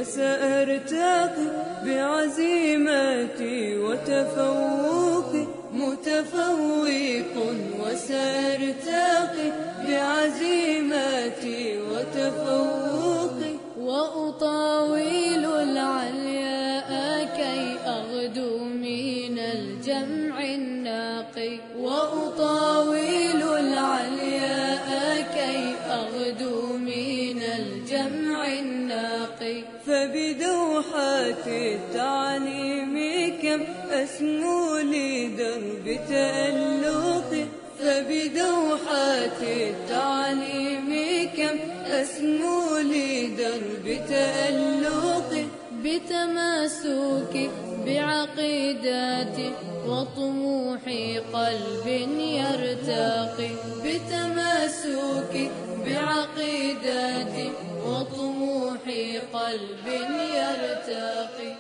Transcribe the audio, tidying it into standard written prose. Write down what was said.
وسأرتقي بعزيمتي وتفوقي، متفوق وسأرتقي بعزيمتي وتفوقي، وأطاول العلياء كي أغدو من الجمع الناقي، وأطاول العلياء كي أغدو من الجمع الناقي. فبدوحات التعليم كم أسمو لدرب تألقي، فبدوحات التعليم كم أسمو لدرب تألقي، بتماسكي بعقيدتي وطموح قلب يرتقي، بتماسكي بعقيدتي وطموح قلب يرتقي.